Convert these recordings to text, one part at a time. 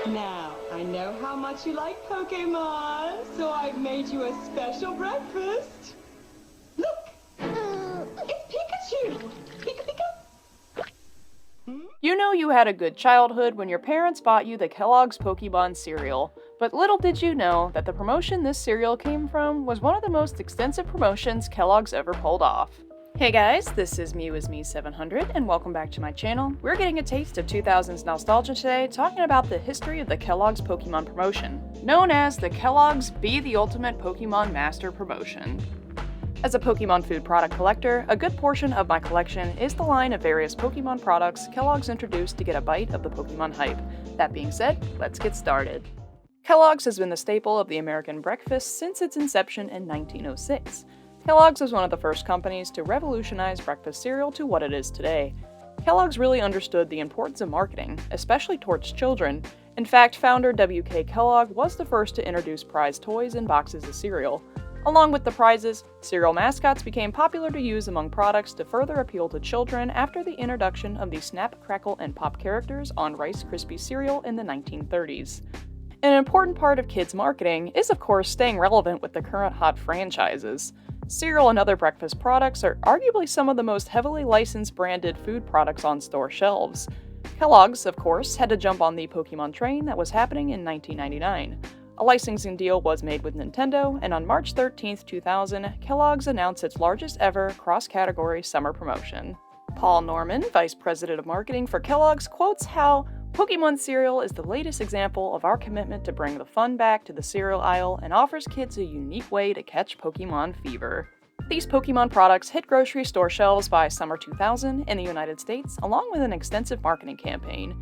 Now, I know how much you like Pokémon, so I've made you a special breakfast. Look! It's Pikachu! Pika Pika! You know you had a good childhood when your parents bought you the Kellogg's Pokemon cereal, but little did you know that the promotion this cereal came from was one of the most extensive promotions Kellogg's ever pulled off. Hey guys, this is Me700 and welcome back to my channel. We're getting a taste of 2000s nostalgia today, talking about the history of the Kellogg's Pokemon promotion, known as the Kellogg's Be the Ultimate Pokemon Master promotion. As a Pokemon food product collector, a good portion of my collection is the line of various Pokemon products Kellogg's introduced to get a bite of the Pokemon hype. That being said, let's get started. Kellogg's has been the staple of the American breakfast since its inception in 1906. Kellogg's was one of the first companies to revolutionize breakfast cereal to what it is today. Kellogg's really understood the importance of marketing, especially towards children. In fact, founder W.K. Kellogg was the first to introduce prize toys in boxes of cereal. Along with the prizes, cereal mascots became popular to use among products to further appeal to children after the introduction of the Snap, Crackle, and Pop characters on Rice Krispies cereal in the 1930s. An important part of kids' marketing is, of course, staying relevant with the current hot franchises. Cereal and other breakfast products are arguably some of the most heavily licensed branded food products on store shelves. Kellogg's, of course, had to jump on the Pokemon train that was happening in 1999. A licensing deal was made with Nintendo, and on March 13, 2000, Kellogg's announced its largest ever cross-category summer promotion. Paul Norman, Vice President of Marketing for Kellogg's, quotes how, "Pokemon cereal is the latest example of our commitment to bring the fun back to the cereal aisle and offers kids a unique way to catch Pokemon fever." These Pokemon products hit grocery store shelves by summer 2000 in the United States, along with an extensive marketing campaign.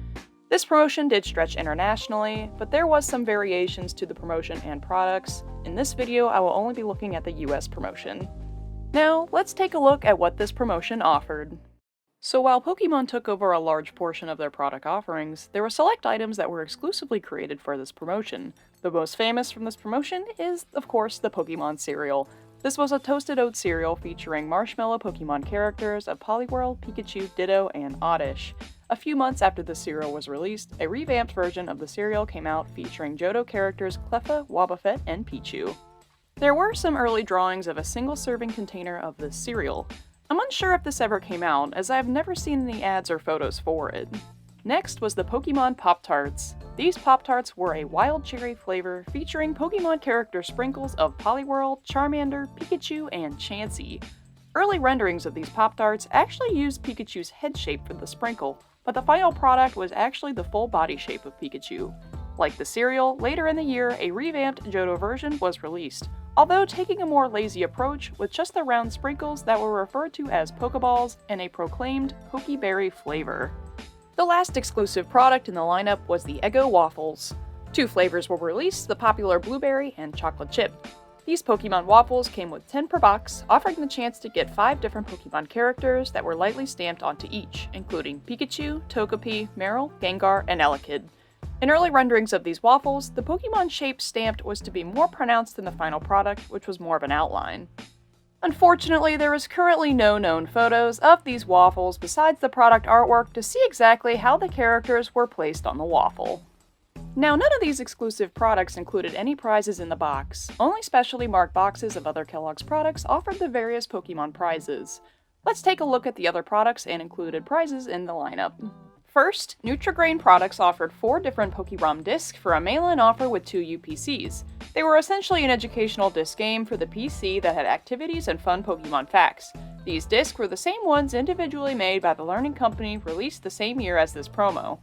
This promotion did stretch internationally, but there was some variations to the promotion and products. In this video, I will only be looking at the US promotion. Now, let's take a look at what this promotion offered. So while Pokemon took over a large portion of their product offerings, there were select items that were exclusively created for this promotion. The most famous from this promotion is, of course, the Pokemon cereal. This was a toasted oat cereal featuring marshmallow Pokemon characters of Poliwhirl, Pikachu, Ditto, and Oddish. A few months after the cereal was released, a revamped version of the cereal came out featuring Johto characters Cleffa, Wobbuffet, and Pichu. There were some early drawings of a single-serving container of this cereal. I'm unsure if this ever came out, as I have never seen any ads or photos for it. Next was the Pokemon Poptarts. These Poptarts were a wild cherry flavor featuring Pokemon character sprinkles of Poliwhirl, Charmander, Pikachu, and Chansey. Early renderings of these Poptarts actually used Pikachu's head shape for the sprinkle, but the final product was actually the full body shape of Pikachu. Like the cereal, later in the year, a revamped Johto version was released, although taking a more lazy approach with just the round sprinkles that were referred to as Pokeballs and a proclaimed Pokeberry flavor. The last exclusive product in the lineup was the Eggo Waffles. Two flavors were released, the popular blueberry and chocolate chip. These Pokemon waffles came with 10 per box, offering the chance to get 5 different Pokemon characters that were lightly stamped onto each, including Pikachu, Togepi, Marill, Gengar, and Elekid. In early renderings of these waffles, the Pokemon shape stamped was to be more pronounced than the final product, which was more of an outline. Unfortunately, there is currently no known photos of these waffles besides the product artwork to see exactly how the characters were placed on the waffle. Now, none of these exclusive products included any prizes in the box. Only specially marked boxes of other Kellogg's products offered the various Pokemon prizes. Let's take a look at the other products and included prizes in the lineup. First, Nutri-Grain products offered 4 different Pokérom discs for a mail-in offer with 2 UPCs. They were essentially an educational disc game for the PC that had activities and fun Pokémon facts. These discs were the same ones individually made by the Learning Company, released the same year as this promo.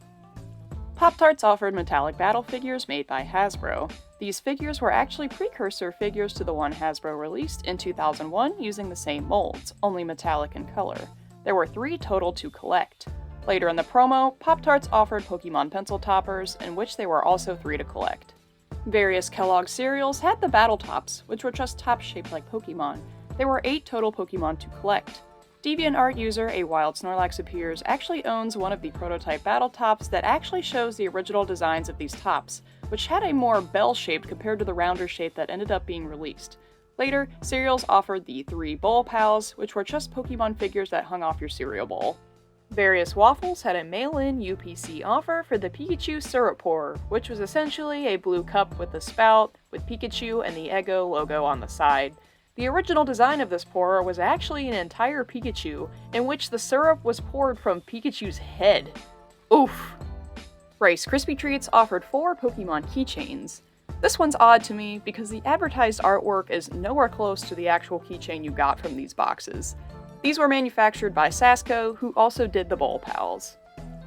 Pop-Tarts offered metallic battle figures made by Hasbro. These figures were actually precursor figures to the one Hasbro released in 2001 using the same molds, only metallic in color. There were 3 total to collect. Later in the promo, Pop-Tarts offered Pokemon pencil toppers, in which there were also 3 to collect. Various Kellogg cereals had the Battle Tops, which were just tops shaped like Pokemon. There were 8 total Pokemon to collect. DeviantArt user A Wild Snorlax Appears actually owns one of the prototype Battle Tops that actually shows the original designs of these tops, which had a more bell-shaped compared to the rounder shape that ended up being released. Later, cereals offered the 3 Bowl Pals, which were just Pokemon figures that hung off your cereal bowl. Various Waffles had a mail-in UPC offer for the Pikachu syrup pourer, which was essentially a blue cup with a spout, with Pikachu and the Eggo logo on the side. The original design of this pourer was actually an entire Pikachu, in which the syrup was poured from Pikachu's head. Oof! Rice Krispie Treats offered 4 Pokemon keychains. This one's odd to me because the advertised artwork is nowhere close to the actual keychain you got from these boxes. These were manufactured by Sasco, who also did the Bowl Pals.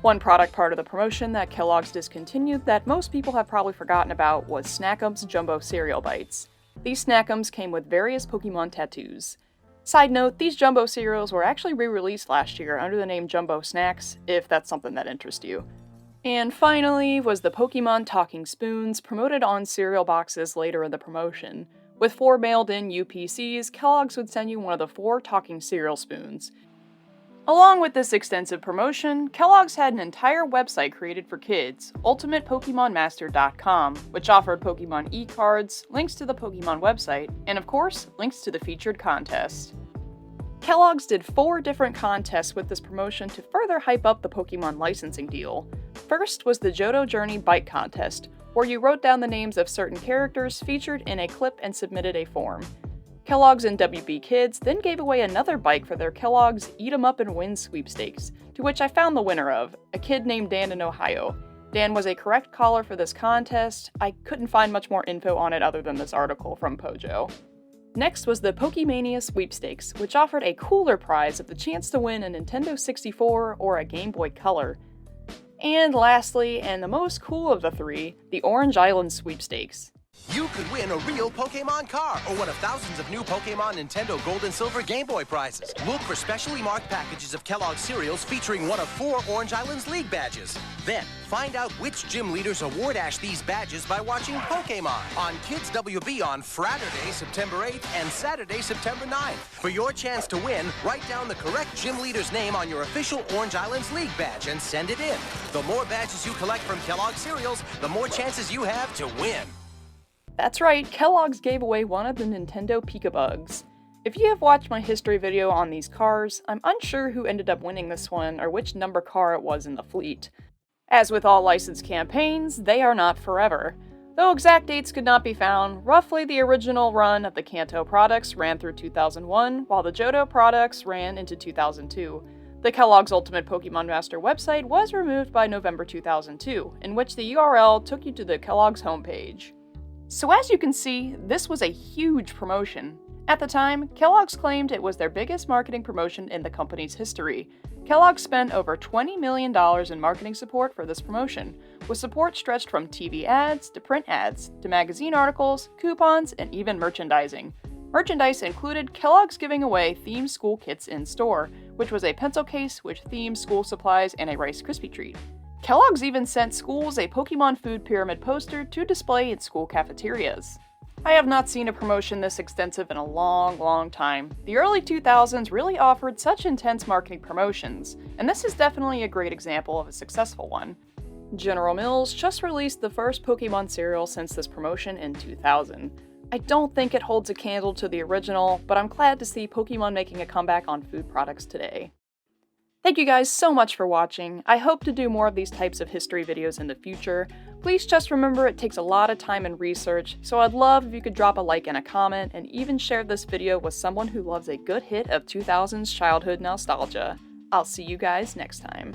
One product part of the promotion that Kellogg's discontinued that most people have probably forgotten about was Snack'ems Jumbo Cereal Bites. These Snack'ems came with various Pokemon tattoos. Side note, these Jumbo cereals were actually re-released last year under the name Jumbo Snacks, if that's something that interests you. And finally was the Pokemon Talking Spoons, promoted on cereal boxes later in the promotion. With 4 mailed-in UPCs, Kellogg's would send you one of the 4 talking cereal spoons. Along with this extensive promotion, Kellogg's had an entire website created for kids, ultimatepokemonmaster.com, which offered Pokemon e-cards, links to the Pokemon website, and of course, links to the featured contest. Kellogg's did 4 different contests with this promotion to further hype up the Pokemon licensing deal. First was the Johto Journey Bike Contest, where you wrote down the names of certain characters featured in a clip and submitted a form. Kellogg's and WB Kids then gave away another bike for their Kellogg's Eat 'em Up and Win sweepstakes, to which I found the winner of, a kid named Dan in Ohio. Dan was a correct caller for this contest. I couldn't find much more info on it other than this article from Pojo. Next was the Pokemania Sweepstakes, which offered a cooler prize of the chance to win a Nintendo 64 or a Game Boy Color. And lastly, and the most cool of the 3, the Orange Island Sweepstakes. You could win a real Pokémon car or one of thousands of new Pokémon Nintendo Gold and Silver Game Boy prizes. Look for specially marked packages of Kellogg cereals featuring one of 4 Orange Island's League badges. Then, find out which gym leaders award Ash these badges by watching Pokémon on Kids WB on Friday, September 8th and Saturday, September 9th. For your chance to win, write down the correct gym leader's name on your official Orange Island's League badge and send it in. The more badges you collect from Kellogg cereals, the more chances you have to win. That's right, Kellogg's gave away one of the Nintendo Pikabugs. If you have watched my history video on these cars, I'm unsure who ended up winning this one or which number car it was in the fleet. As with all licensed campaigns, they are not forever. Though exact dates could not be found, roughly the original run of the Kanto products ran through 2001, while the Johto products ran into 2002. The Kellogg's Ultimate Pokemon Master website was removed by November 2002, in which the URL took you to the Kellogg's homepage. So as you can see, this was a huge promotion. At the time, Kellogg's claimed it was their biggest marketing promotion in the company's history. Kellogg spent over $20 million in marketing support for this promotion, with support stretched from TV ads, to print ads, to magazine articles, coupons, and even merchandising. Merchandise included Kellogg's giving away themed school kits in-store, which was a pencil case with themed school supplies and a Rice Krispie treat. Kellogg's even sent schools a Pokemon food pyramid poster to display in school cafeterias. I have not seen a promotion this extensive in a long time. The early 2000s really offered such intense marketing promotions, and this is definitely a great example of a successful one. General Mills just released the first Pokemon cereal since this promotion in 2000. I don't think it holds a candle to the original, but I'm glad to see Pokemon making a comeback on food products today. Thank you guys so much for watching. I hope to do more of these types of history videos in the future. Please just remember it takes a lot of time and research, so I'd love if you could drop a like and a comment, and even share this video with someone who loves a good hit of 2000s childhood nostalgia. I'll see you guys next time.